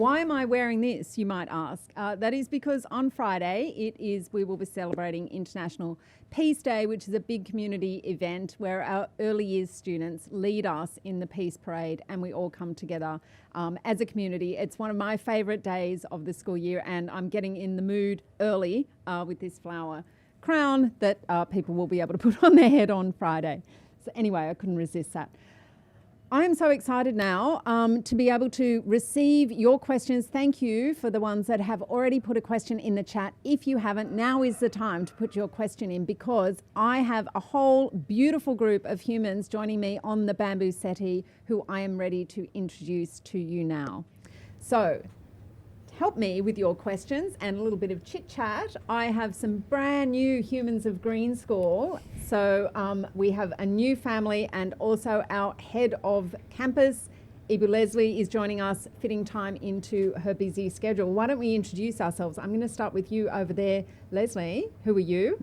why am I wearing this, you might ask? That is because on Friday we will be celebrating International Peace Day, which is a big community event where our early years students lead us in the Peace Parade and we all come together as a community. It's one of my favourite days of the school year, and I'm getting in the mood early with this flower crown that people will be able to put on their head on Friday. So anyway, I couldn't resist that. I'm so excited now to be able to receive your questions. Thank you for the ones that have already put a question in the chat. If you haven't, now is the time to put your question in, because I have a whole beautiful group of humans joining me on the bamboo settee who I am ready to introduce to you now. So, to help me with your questions and a little bit of chit chat, I have some brand new humans of Green School. So we have a new family, and also our head of campus, Ibu Leslie, is joining us, fitting time into her busy schedule. Why don't we introduce ourselves? I'm going to start with you over there, Leslie. Who are you?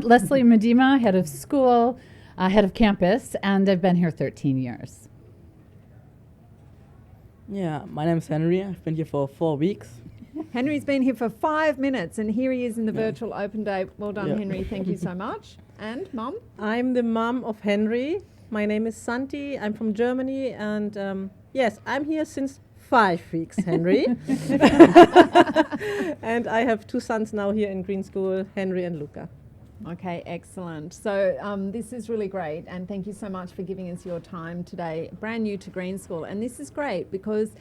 Leslie Medema, head of school, head of campus, and I've been here 13 years. Yeah, my name is Henry. I've been here for 4 weeks. Henry's been here for 5 minutes, and here he is in the virtual open day. Well done, Henry. Thank you so much. And Mum? I'm the mum of Henry. My name is Santi. I'm from Germany, and yes, I'm here since 5 weeks, Henry. And I have 2 sons now here in Green School, Henry and Luca. Okay, excellent. So this is really great, and thank you so much for giving us your time today. Brand new to Green School, and this is great because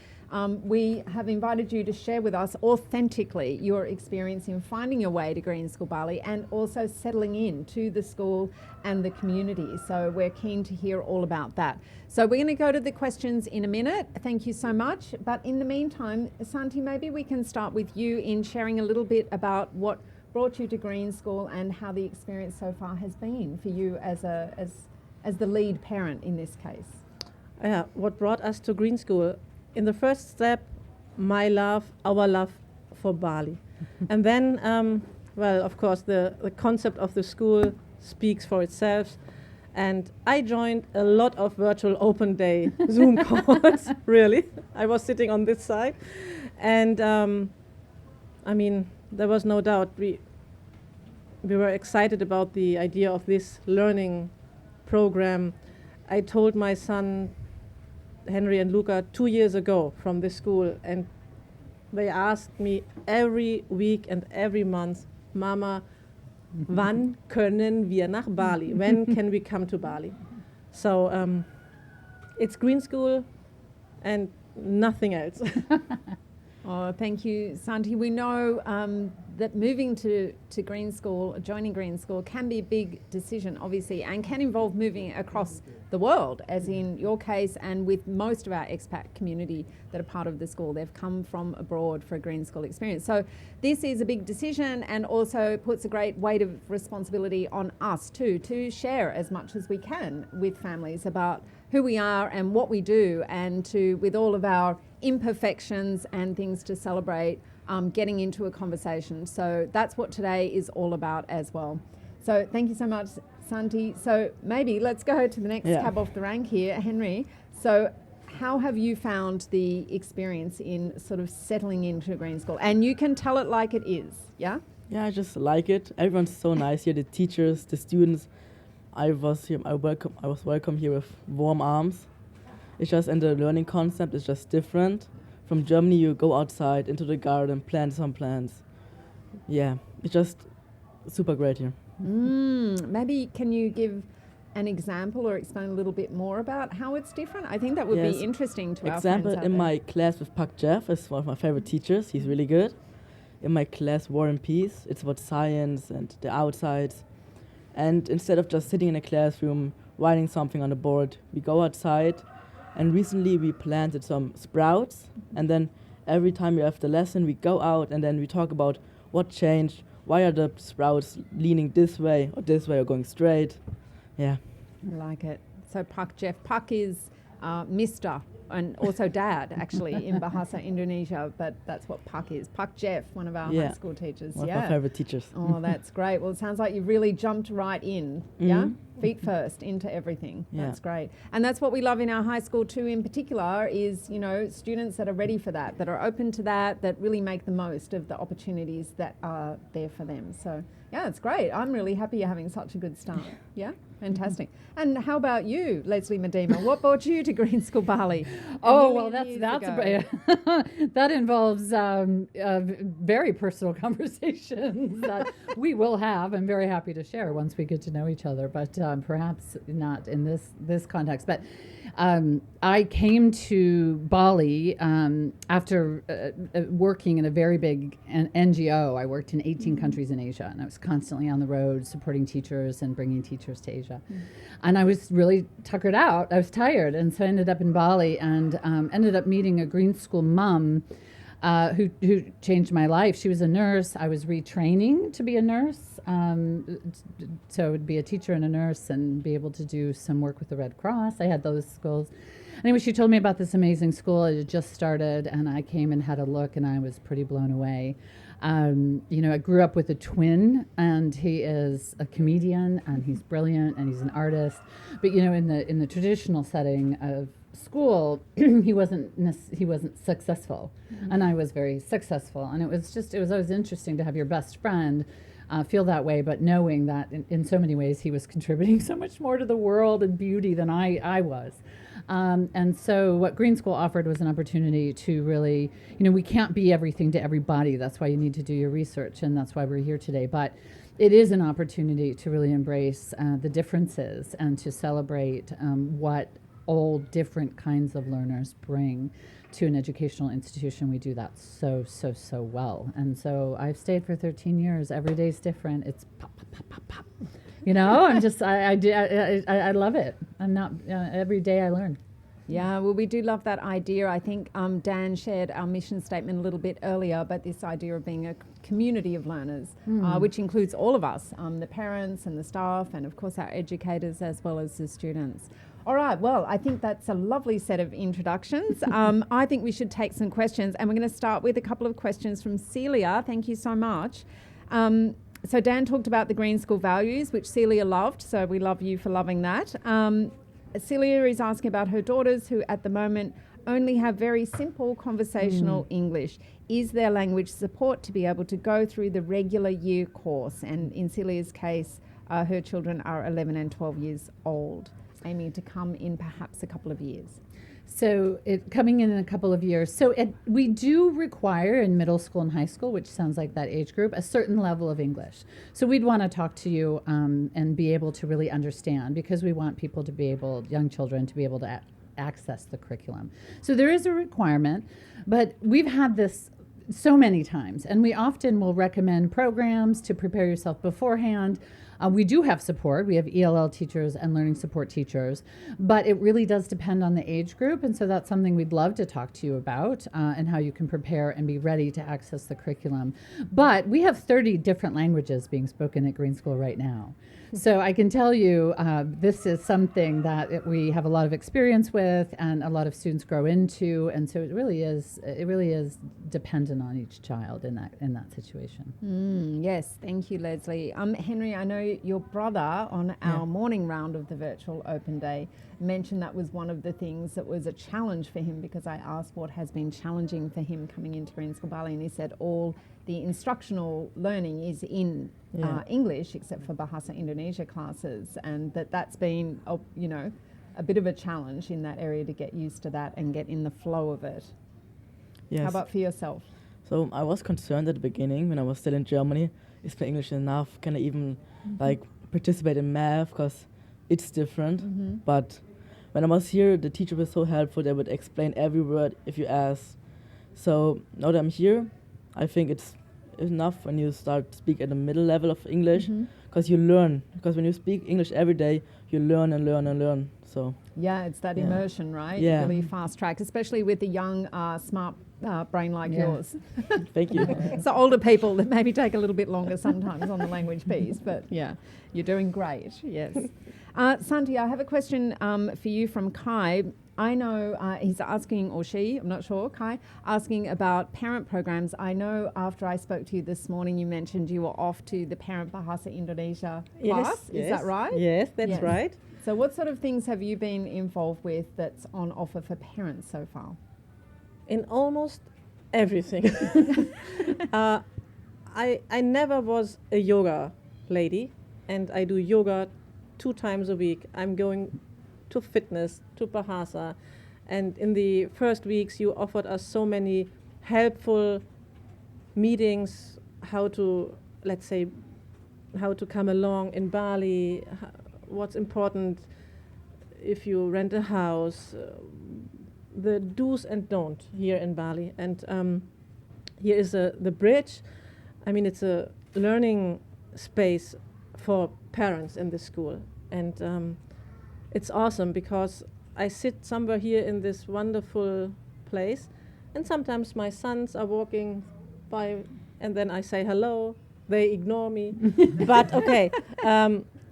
we have invited you to share with us authentically your experience in finding your way to Green School Bali and also settling in to the school and the community. So we're keen to hear all about that. So we're going to go to the questions in a minute. Thank you so much. But in the meantime, Santi, maybe we can start with you in sharing a little bit about what brought you to Green School and how the experience so far has been for you as the lead parent in this case. Yeah, what brought us to Green School? In the first step, our love for Bali. And then, well, of course, the concept of the school speaks for itself. And I joined a lot of virtual open day Zoom calls, really. I was sitting on this side. And I mean, there was no doubt we were excited about the idea of this learning program. I told my son, Henry and Luca, 2 years ago from this school, and they asked me every week and every month, Mama, wann können wir nach Bali? When can we come to Bali? So it's Green School and nothing else. Oh, thank you, Santi. We know that moving to Green School, joining Green School, can be a big decision, obviously, and can involve moving across the world, as in your case, and with most of our expat community that are part of the school. They've come from abroad for a Green School experience. So this is a big decision, and also puts a great weight of responsibility on us too, to share as much as we can with families about who we are and what we do, and to, with all of our imperfections and things to celebrate, getting into a conversation. So that's what today is all about as well. So thank you so much, Santi. So maybe let's go to the next cab off the rank here, Henry. So how have you found the experience in sort of settling into Green School? And you can tell it like it is, yeah? Yeah, I just like it. Everyone's so nice here, the teachers, the students. I was welcome here with warm arms. It's just, and the learning concept is just different. From Germany, you go outside into the garden, plant some plants. Yeah, it's just super great here. Maybe can you give an example or explain a little bit more about how it's different? I think that would be interesting to our friends out there. In my class with Pak Jeff is one of my favorite teachers. He's really good. In my class, War and Peace, it's about science and the outsides. And instead of just sitting in a classroom, writing something on a board, we go outside. And recently we planted some sprouts, and then every time we have the lesson, we go out and then we talk about what changed, why are the sprouts leaning this way or going straight. Yeah. I like it. So Puck Jeff. Puck is Mr. and also dad, actually, in Bahasa Indonesia. But that's what Pak is. Pak Jeff, one of our high school teachers. One of my favorite teachers. Oh, that's great. Well, it sounds like you've really jumped right in, yeah? Feet first into everything. Yeah. That's great. And that's what we love in our high school too, in particular, is, you know, students that are ready for that are open to that really make the most of the opportunities that are there for them. So, yeah, it's great. I'm really happy you're having such a good start. Yeah? Fantastic. And how about you, Leslie Medema? What brought you to Green School Bali? Oh, well, that involves very personal conversations that we will have. I'm very happy to share once we get to know each other, but perhaps not in this context. But I came to Bali after working in a very big NGO. I worked in 18 countries in Asia, and I was constantly on the road supporting teachers and bringing teachers to Asia. And I was really tuckered out. I was tired, and so I ended up in Bali and ended up meeting a Green School mom who changed my life. She was a nurse. I was retraining to be a nurse, so I would be a teacher and a nurse and be able to do some work with the Red Cross. I had those skills. Anyway, she told me about this amazing school. It had just started, and I came and had a look, and I was pretty blown away. You know, I grew up with a twin, and he is a comedian, and he's brilliant, and he's an artist. But you know, in the traditional setting of school, he wasn't successful, and I was very successful. And it was always interesting to have your best friend feel that way, but knowing that in so many ways he was contributing so much more to the world and beauty than I was. And so what Green School offered was an opportunity to really, you know, we can't be everything to everybody. That's why you need to do your research, and that's why we're here today. But it is an opportunity to really embrace the differences and to celebrate what all different kinds of learners bring to an educational institution. We do that so well. And so I've stayed for 13 years. Every day's different. It's pop, pop, pop, pop, pop. You know, I'm just, I love it. I'm not, every day I learn. Yeah, well, we do love that idea. I think Dan shared our mission statement a little bit earlier, but this idea of being a community of learners, which includes all of us, the parents and the staff, and of course our educators as well as the students. All right, well, I think that's a lovely set of introductions. I think we should take some questions, and we're going to start with a couple of questions from Celia. Thank you so much. So Dan talked about the Green School values, which Celia loved, so we love you for loving that. Celia is asking about her daughters who at the moment only have very simple conversational English. Is there language support to be able to go through the regular year course? And in Celia's case, her children are 11 and 12 years old, aiming to come in perhaps a couple of years. So coming in a couple of years. So we do require in middle school and high school, which sounds like that age group, a certain level of English. So we'd want to talk to you and be able to really understand, because we want people to be able, young children, to be able to access the curriculum. So there is a requirement, but we've had this so many times, and we often will recommend programs to prepare yourself beforehand. We do have support. We have ELL teachers and learning support teachers, but it really does depend on the age group, and so that's something we'd love to talk to you about, and how you can prepare and be ready to access the curriculum. But we have 30 different languages being spoken at Green School right now. So I can tell you this is something that we have a lot of experience with and a lot of students grow into, and so it really is dependent on each child in that situation. Yes, thank you, Leslie. Henry, I know your brother on our morning round of the virtual open day mentioned that was one of the things that was a challenge for him, because I asked what has been challenging for him coming into Green School Bali, and he said all the instructional learning is in English except for Bahasa Indonesia classes, and that's been a bit of a challenge in that area to get used to that and get in the flow of it. Yes. How about for yourself? So I was concerned at the beginning when I was still in Germany. Is my English enough? Can I even participate in math? Because it's different. But when I was here, the teacher was so helpful. They would explain every word if you ask. So now that I'm here, I think it's enough when you start to speak at the middle level of English, because you learn. Because when you speak English every day, you learn and learn and learn. So yeah, it's that immersion, right? Yeah. Really fast track, especially with a young, smart brain like yours. Thank you. So older people that maybe take a little bit longer sometimes on the language piece, but yeah, you're doing great. Yes. Santi, I have a question for you from Kai. I know he's asking, or she, I'm not sure, Kai, asking about parent programs. I know after I spoke to you this morning, you mentioned you were off to the Parent Bahasa Indonesia class. Is that right? Yes, that's right. So what sort of things have you been involved with that's on offer for parents so far? In almost everything. I never was a yoga lady, and I do yoga 2 times a week. I'm going to fitness, to Bahasa, and in the first weeks you offered us so many helpful meetings, how to, let's say, how to come along in Bali, what's important if you rent a house, the do's and don'ts here in Bali. And here is the bridge. I mean, it's a learning space for parents in the school. And it's awesome because I sit somewhere here in this wonderful place, and sometimes my sons are walking by, and then I say hello. They ignore me. But okay,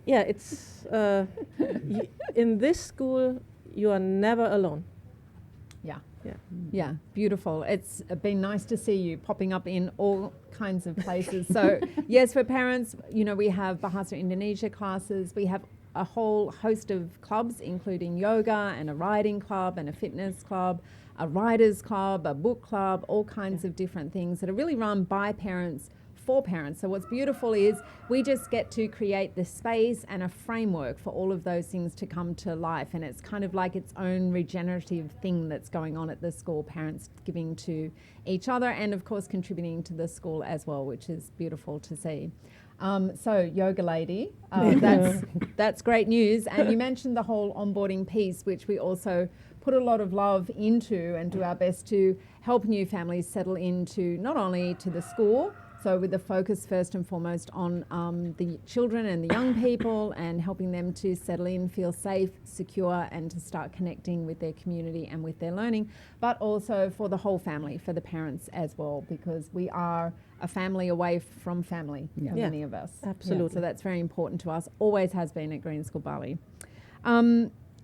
it's in this school you are never alone. Yeah, beautiful. It's been nice to see you popping up in all kinds of places. So yes, for parents, you know, we have Bahasa Indonesia classes. We have a whole host of clubs, including yoga and a riding club and a fitness club, a writers club, a book club, all kinds of different things that are really run by parents for parents. So what's beautiful is we just get to create the space and a framework for all of those things to come to life, and it's kind of like its own regenerative thing that's going on at the school, parents giving to each other and of course contributing to the school as well, which is beautiful to see. So yoga lady, that's great news. And you mentioned the whole onboarding piece, which we also put a lot of love into and do our best to help new families settle into, not only to the school, so with the focus first and foremost on the children and the young people and helping them to settle in, feel safe, secure, and to start connecting with their community and with their learning, but also for the whole family, for the parents as well, because we are a family away from family for many of us. Absolutely. Yeah, so that's very important to us, always has been at Green School Bali.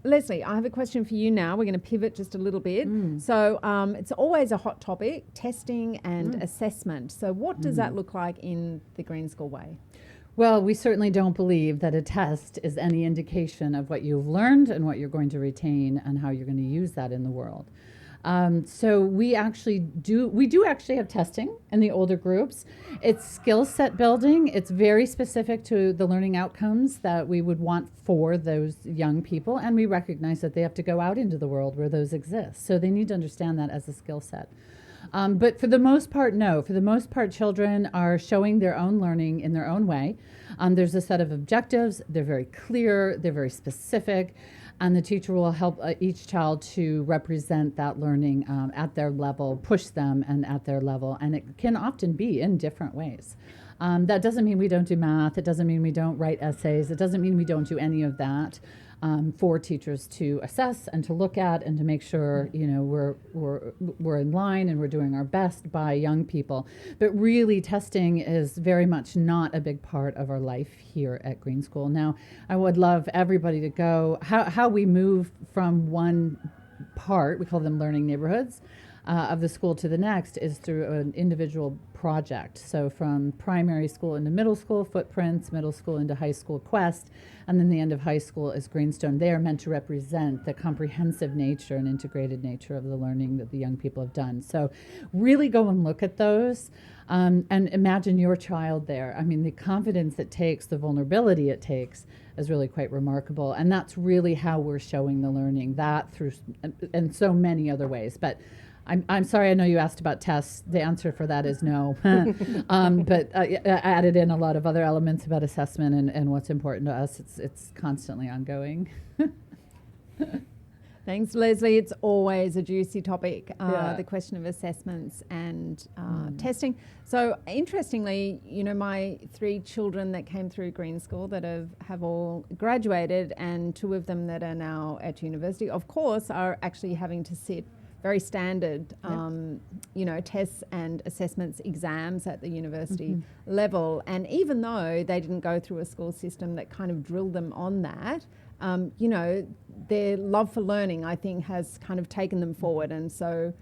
Leslie, I have a question for you now. We're going to pivot just a little bit. So it's always a hot topic, testing and assessment. So what does that look like in the Green School way? Well, we certainly don't believe that a test is any indication of what you've learned and what you're going to retain and how you're going to use that in the world. So we do actually have testing in the older groups. It's skill set building. It's very specific to the learning outcomes that we would want for those young people. And we recognize that they have to go out into the world where those exist. So they need to understand that as a skill set. But for the most part, no. For the most part, children are showing their own learning in their own way. There's a set of objectives. They're very clear. They're very specific. And the teacher will help each child to represent that learning at their level, push them and at their level. And it can often be in different ways. That doesn't mean we don't do math. It doesn't mean we don't write essays. It doesn't mean we don't do any of that for teachers to assess and to look at and to make sure, you know, we're in line and we're doing our best by young people. But really, testing is very much not a big part of our life here at Green School. Now, I would love everybody to go, how we move from one part, we call them learning neighborhoods, of the school to the next is through an individual project. So from primary school into middle school, footprints, middle school into high school, quest, and then the end of high school is Greenstone. They are meant to represent the comprehensive nature and integrated nature of the learning that the young people have done. So really go and look at those and imagine your child there. I mean, the confidence it takes, the vulnerability it takes is really quite remarkable. And that's really how we're showing the learning, that through and so many other ways. But I'm sorry, I know you asked about tests. The answer for that is no. But I added in a lot of other elements about assessment and what's important to us. It's constantly ongoing. Thanks, Leslie. It's always a juicy topic, the question of assessments and testing. So interestingly, you know, my 3 children that came through Green School that have all graduated, and 2 of them that are now at university, of course, are actually having to sit very standard, you know, tests and assessments, exams at the university level. And even though they didn't go through a school system that kind of drilled them on that, you know, their love for learning, I think, has kind of taken them forward. And so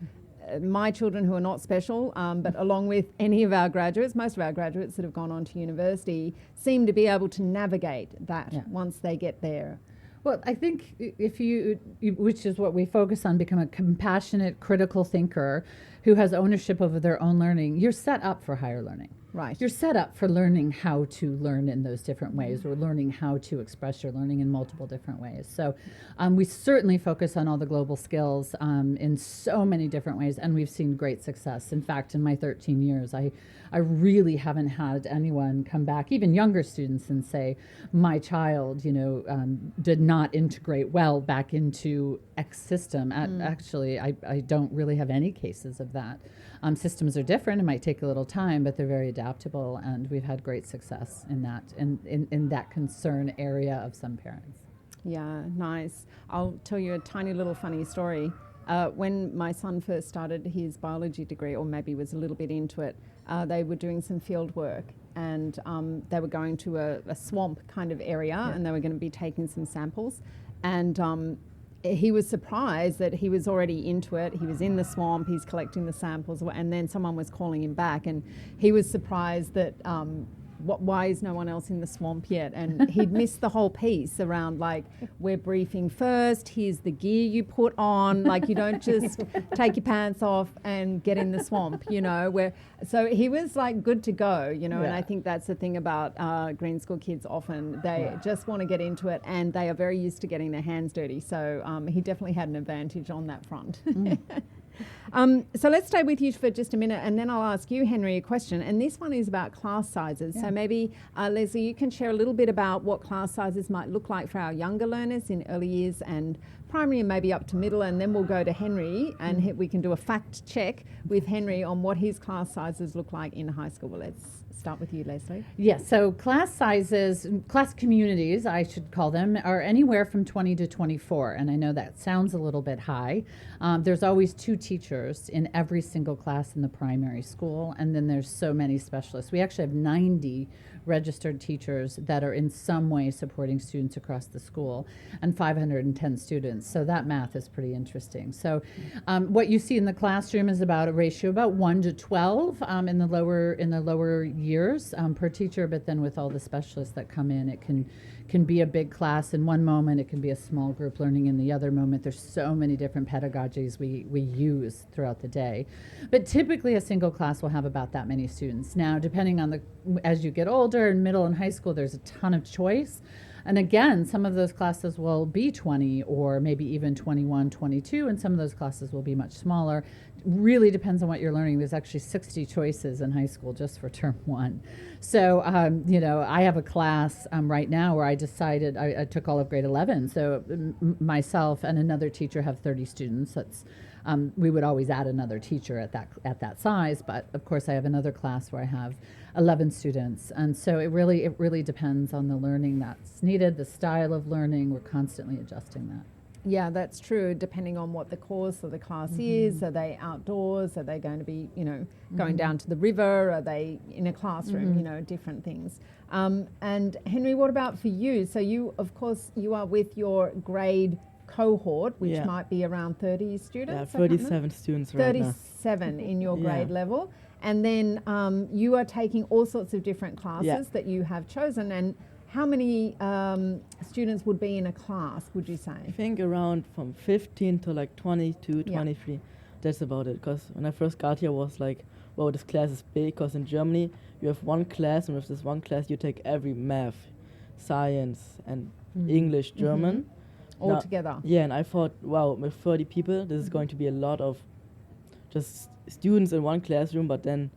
my children who are not special, but along with any of our graduates, most of our graduates that have gone on to university, seem to be able to navigate that once they get there. Well, I think if you, which is what we focus on, become a compassionate, critical thinker who has ownership over their own learning, you're set up for higher learning. Right. You're set up for learning how to learn in those different ways, or learning how to express your learning in multiple different ways. So we certainly focus on all the global skills in so many different ways, and we've seen great success. In fact, in my 13 years, I really haven't had anyone come back, even younger students, and say, my child, did not integrate well back into X system. Actually, I don't really have any cases of that. Systems are different. It might take a little time, but they're very adaptable, and we've had great success in that, in that concern area of some parents. Yeah, nice. I'll tell you a tiny little funny story. When my son first started his biology degree, or maybe was a little bit into it, they were doing some field work, and they were going to a swamp kind of area, and they were going to be taking some samples. And he was surprised that he was already into it. He was in the swamp, he's collecting the samples, and then someone was calling him back, and he was surprised that why is no one else in the swamp yet? And he'd missed the whole piece around, like, we're briefing first, here's the gear you put on, like, you don't just take your pants off and get in the swamp, so he was like good to go, and I think that's the thing about Green School kids. Often they just want to get into it, and they are very used to getting their hands dirty, so he definitely had an advantage on that front. So let's stay with you for just a minute, and then I'll ask you, Henry, a question. And this one is about class sizes. Yeah. So maybe, Leslie, you can share a little bit about what class sizes might look like for our younger learners in early years and primary, and maybe up to middle. And then we'll go to Henry, and we can do a fact check with Henry on what his class sizes look like in high school. Well, let's start with you, Leslie. Yes, so class sizes, class communities, I should call them, are anywhere from 20 to 24. And I know that sounds a little bit high. There's always 2 teachers in every single class in the primary school, and then there's so many specialists. We actually have 90 registered teachers that are in some way supporting students across the school, and 510 students. So that math is pretty interesting. So what you see in the classroom is about a ratio about 1 to 12 in the lower years per teacher, but then with all the specialists that come in, it can be a big class in one moment, it can be a small group learning in the other moment. There's so many different pedagogies we use throughout the day. But typically a single class will have about that many students. Now, depending on as you get older, in middle and high school, there's a ton of choice. And again, some of those classes will be 20 or maybe even 21, 22, and some of those classes will be much smaller. Really depends on what you're learning. There's actually 60 choices in high school just for term 1. So, I have a class right now where I decided I took all of grade 11. So myself and another teacher have 30 students. That's we would always add another teacher at that size, but of course I have another class where I have 11 students, and so it really depends on the learning that's needed, the style of learning. We're constantly adjusting that. Yeah, that's true, depending on what the course of the class is. Are they outdoors? Are they going to be, going down to the river? Are they in a classroom? Different things. And Henry, what about for you? So you are with your grade cohort, which might be around 30 students? Yeah, 37 students right now. 37 in your grade level. And then you are taking all sorts of different classes that you have chosen. And how many students would be in a class, would you say? I think around from 15 to like 22, 23. That's about it. Because when I first got here, I was like, wow, this class is big. Because in Germany, you have one class, and with this one class, you take every math, science, and English, German. All together. Yeah, and I thought, wow, with 30 people, this is going to be a lot of just students in one classroom. But then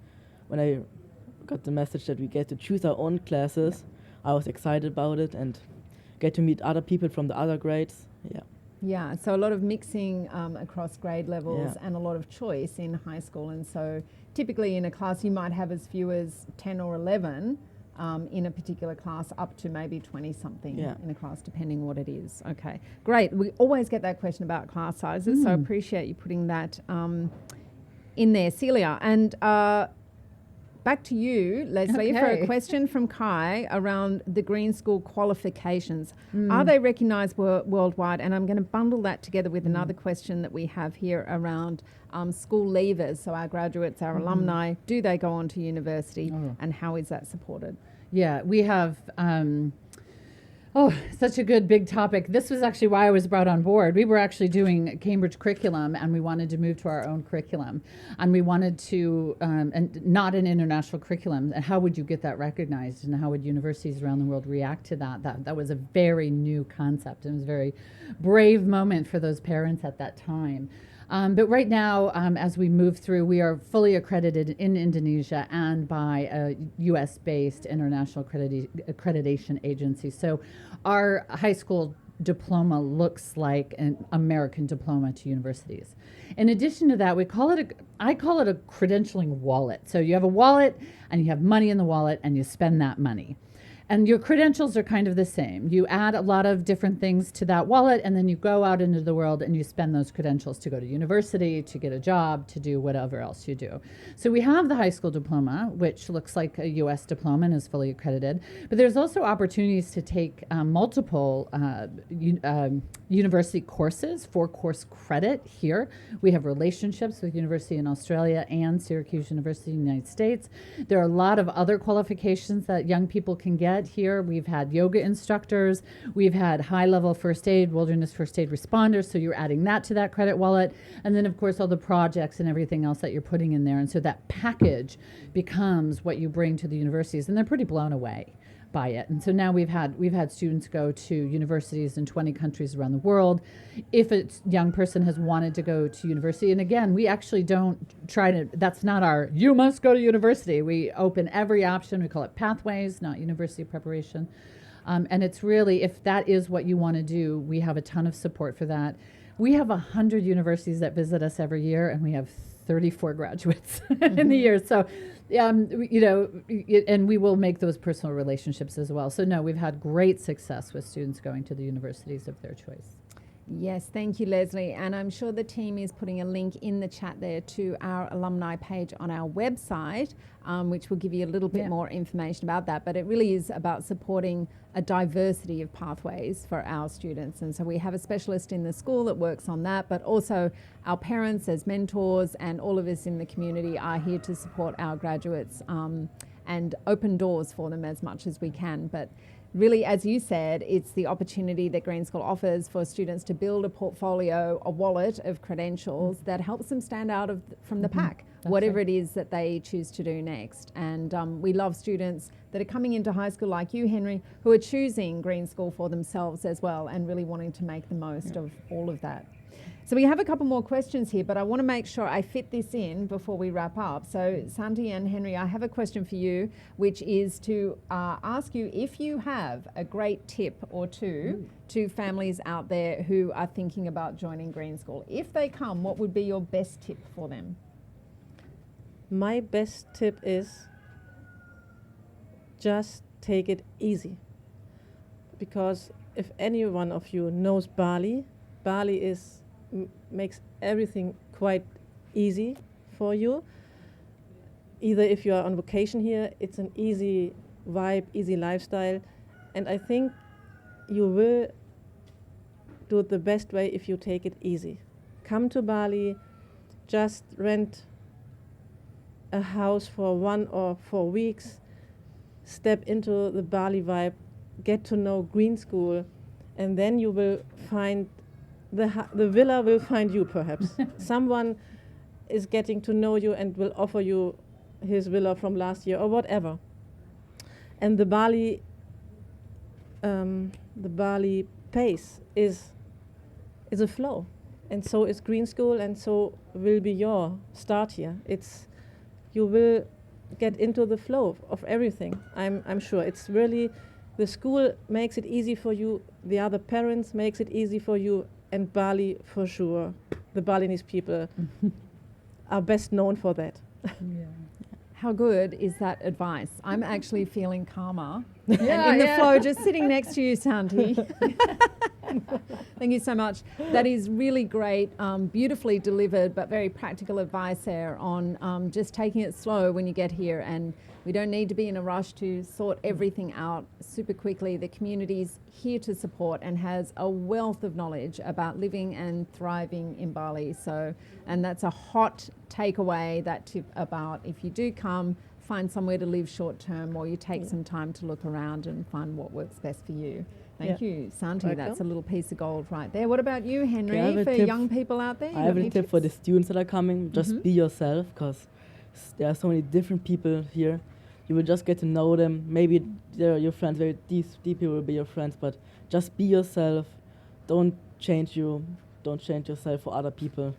when I got the message that we get to choose our own classes, I was excited about it and get to meet other people from the other grades. Yeah, so a lot of mixing across grade levels and a lot of choice in high school. And so typically in a class you might have as few as 10 or 11 in a particular class, up to maybe 20-something in a class, depending what it is. Okay, great. We always get that question about class sizes, so I appreciate you putting that in there, Celia. And back to you, Leslie, for Okay. a question from Kai around the Green School qualifications. Are they recognised worldwide? And I'm going to bundle that together with another question that we have here around school leavers. So our graduates, our alumni, do they go on to university, and how is that supported? Yeah, we have. Such a good big topic. This was actually why I was brought on board. We were actually doing Cambridge curriculum, and we wanted to move to our own curriculum, and we wanted to, and not an international curriculum. And how would you get that recognized, and how would universities around the world react to that? That was a very new concept, and it was a very brave moment for those parents at that time. But right now, as we move through, we are fully accredited in Indonesia and by a US-based international accreditation agency. So our high school diploma looks like an American diploma to universities. In addition to that, I call it a credentialing wallet. So you have a wallet and you have money in the wallet and you spend that money. And your credentials are kind of the same. You add a lot of different things to that wallet, and then you go out into the world and you spend those credentials to go to university, to get a job, to do whatever else you do. So we have the high school diploma, which looks like a US diploma and is fully accredited. But there's also opportunities to take multiple university courses for course credit here. We have relationships with University in Australia and Syracuse University in the United States. There are a lot of other qualifications that young people can get here. We've had yoga instructors, we've had high-level first aid, wilderness first aid responders, so you're adding that to that credit wallet, and then of course all the projects and everything else that you're putting in there, and so that package becomes what you bring to the universities, and they're pretty blown away by it. And so now we've had students go to universities in 20 countries around the world. If a young person has wanted to go to university, and again, we actually don't try to, that's not our, you must go to university. We open every option. We call it pathways, not university preparation. And it's really, if that is what you want to do, we have a ton of support for that. We have 100 universities that visit us every year, and we have 34 graduates in the year. So, and we will make those personal relationships as well. So no, we've had great success with students going to the universities of their choice. Yes, thank you, Leslie. And I'm sure the team is putting a link in the chat there to our alumni page on our website, which will give you a little bit more information about that. But it really is about supporting a diversity of pathways for our students. And so we have a specialist in the school that works on that, but also our parents as mentors and all of us in the community are here to support our graduates and open doors for them as much as we can. But really, as you said, it's the opportunity that Green School offers for students to build a portfolio, a wallet of credentials that helps them stand out from the pack, whatever it is that they choose to do next. And we love students that are coming into high school like you, Henry, who are choosing Green School for themselves as well and really wanting to make the most of all of that. So we have a couple more questions here, but I want to make sure I fit this in before we wrap up. So Santi and Henry, I have a question for you, which is to ask you if you have a great tip or two to families out there who are thinking about joining Green School. If they come, what would be your best tip for them? My best tip is just take it easy. Because if any one of you knows Bali, Bali is makes everything quite easy for you. Either if you are on vacation here, it's an easy vibe, easy lifestyle, and I think you will do it the best way if you take it easy. Come to Bali, just rent a house for 1 or 4 weeks, step into the Bali vibe, get to know Green School, and then you will find the villa will find you, perhaps. Someone is getting to know you and will offer you his villa from last year or whatever. And the Bali pace is a flow, and so is Green School, and so will be your start here. You will get into the flow of everything. I'm sure it's really the school makes it easy for you. The other parents makes it easy for you. And Bali, for sure, the Balinese people are best known for that. How good is that advice? I'm actually feeling calmer and in the flow just sitting next to you, Santi. Thank you so much. That is really great, beautifully delivered, but very practical advice there on just taking it slow when you get here. And we don't need to be in a rush to sort everything out super quickly. The community's here to support and has a wealth of knowledge about living and thriving in Bali. So, and that's a hot takeaway, that tip about if you do come, find somewhere to live short term, or you take some time to look around and find what works best for you. Thank you, Santi. Welcome. That's a little piece of gold right there. What about you, Henry, Okay, I have a for tip. young people out there? I have a tip for the students that are coming. Just be yourself, because there are so many different people here. You will just get to know them. Maybe they're your friends. Very deep people will be your friends, but just be yourself. Don't change you. Don't change yourself for other people.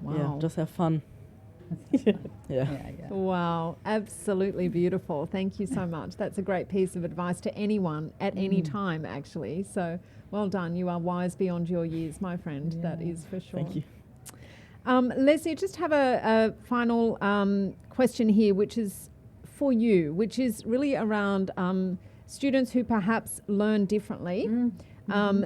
Wow. Yeah, just have fun. Yeah. Wow, absolutely beautiful. Thank you so much. That's a great piece of advice to anyone at any time, actually. So well done. You are wise beyond your years, my friend. That is for sure. Thank you. Leslie, just have a final question here, which is for you, which is really around students who perhaps learn differently.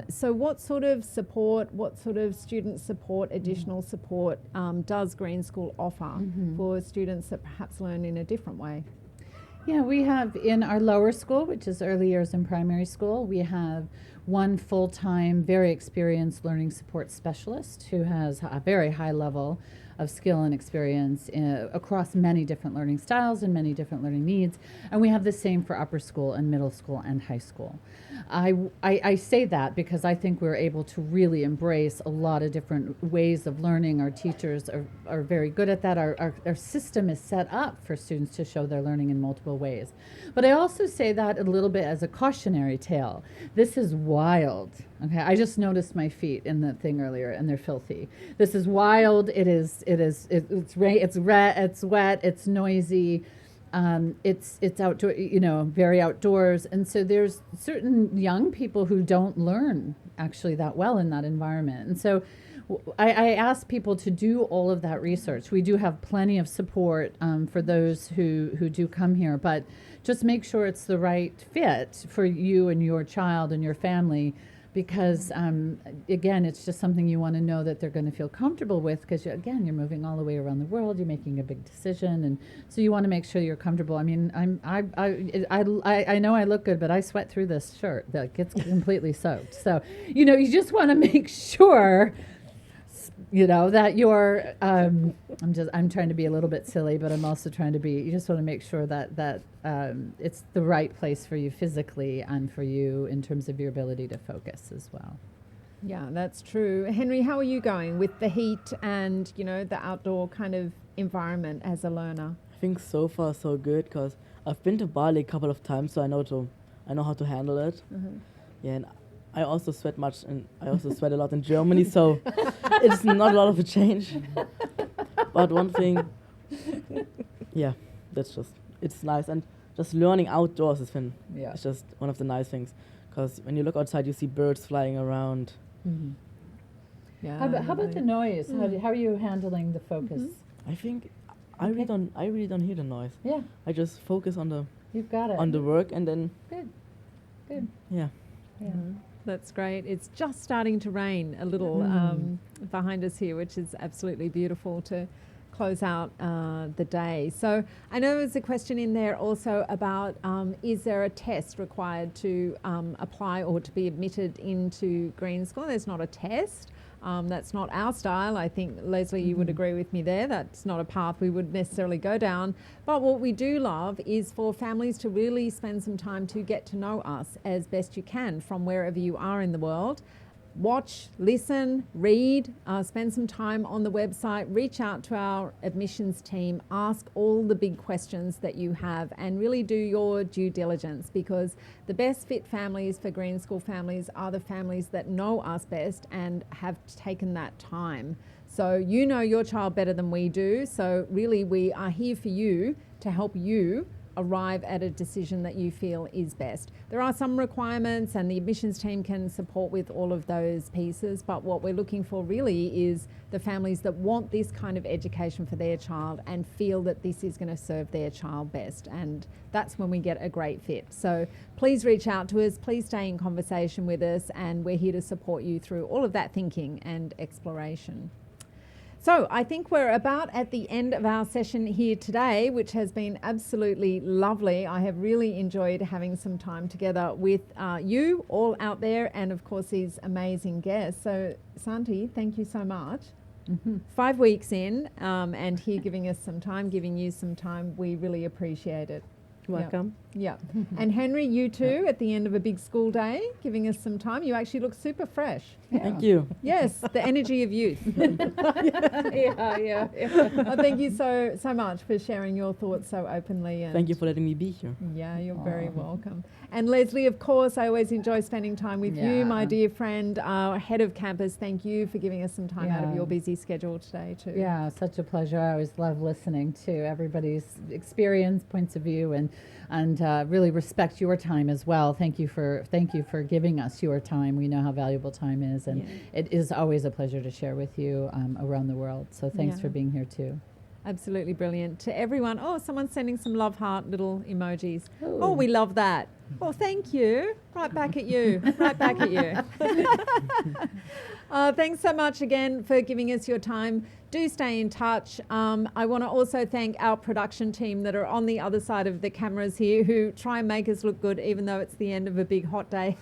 So what sort of support, what sort of student support, additional support does Green School offer for students that perhaps learn in a different way? Yeah, we have in our lower school, which is early years and primary school, we have one full-time, very experienced learning support specialist who has a very high level of skill and experience across many different learning styles and many different learning needs. And we have the same for upper school and middle school and high school. I say that because I think we're able to really embrace a lot of different ways of learning. Our teachers are very good at that. Our system is set up for students to show their learning in multiple ways. But I also say that a little bit as a cautionary tale. This is wild. Okay, I just noticed my feet in the thing earlier, and they're filthy. This is wild. It's wet. It's noisy. It's outdoor. Very outdoors. And so there's certain young people who don't learn actually that well in that environment. And so I ask people to do all of that research. We do have plenty of support for those who do come here, but just make sure it's the right fit for you and your child and your family. Because, again, it's just something you want to know that they're going to feel comfortable with, because, again, you're moving all the way around the world, you're making a big decision, and so you want to make sure you're comfortable. I mean, I know I look good, but I sweat through this shirt that gets completely soaked. So, you just want to make sure, that you're, I'm trying to be a little bit silly, but I'm also trying to be, you just want to make sure that it's the right place for you physically and for you in terms of your ability to focus as well. Yeah, that's true. Henry, how are you going with the heat and, the outdoor kind of environment as a learner? I think so far so good, because I've been to Bali a couple of times, so I know how to handle it. Yeah, and I also sweat much, and I also sweat a lot in Germany, so it's not a lot of a change. But one thing, yeah, it's nice, and just learning outdoors is it's just one of the nice things, because when you look outside, you see birds flying around. Yeah. How about the noise? How are you handling the focus? I think I really don't hear the noise. Yeah, I just focus on the you've got it. on the work, and then Good. yeah. That's great. It's just starting to rain a little behind us here, which is absolutely beautiful to close out the day. So I know there's a question in there also about is there a test required to apply or to be admitted into Green School? There's not a test. That's not our style. I think, Leslie, you would agree with me there. That's not a path we would necessarily go down. But what we do love is for families to really spend some time to get to know us as best you can from wherever you are in the world. Watch, listen, read, spend some time on the website, reach out to our admissions team, ask all the big questions that you have, and really do your due diligence, because the best fit families for Green School families are the families that know us best and have taken that time. So you know your child better than we do. So really we are here for you to help you arrive at a decision that you feel is best. There are some requirements and the admissions team can support with all of those pieces, but what we're looking for really is the families that want this kind of education for their child and feel that this is going to serve their child best, and that's when we get a great fit. So please reach out to us, please stay in conversation with us, and we're here to support you through all of that thinking and exploration. So I think we're about at the end of our session here today, which has been absolutely lovely. I have really enjoyed having some time together with you all out there, and of course these amazing guests. So Santi, thank you so much. 5 weeks in, and here giving us some time, giving you some time, we really appreciate it. Welcome. Yeah. And Henry, you too, at the end of a big school day, giving us some time. You actually look super fresh. Thank you. Yes, the energy of youth. Yeah. Thank you so much for sharing your thoughts so openly. And Thank you for letting me be here. yeah, you're very welcome. And Leslie, of course, I always enjoy spending time with you, my dear friend, our head of campus. Thank you for giving us some time out of your busy schedule today too. Yeah, such a pleasure. I always love listening to everybody's experience, points of view, and really respect your time as well. Thank you for giving us your time. We know how valuable time is, and it is always a pleasure to share with you around the world. So thanks for being here too. Absolutely brilliant. To everyone, someone's sending some love heart little emojis. Oh, we love that. Oh, thank you. Right back at you. Right back at you. Thanks so much again for giving us your time. Do stay in touch. I want to also thank our production team that are on the other side of the cameras here, who try and make us look good even though it's the end of a big hot day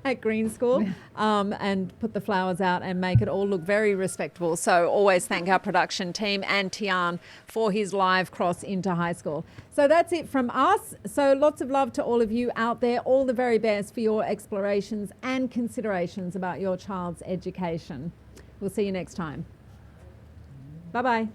at Green School, and put the flowers out and make it all look very respectable. So always thank our production team and Tian for his live cross into high school. So that's it from us. So lots of love to all of you out there. All the very best for your explorations and considerations about your child's education. We'll see you next time. Bye-bye.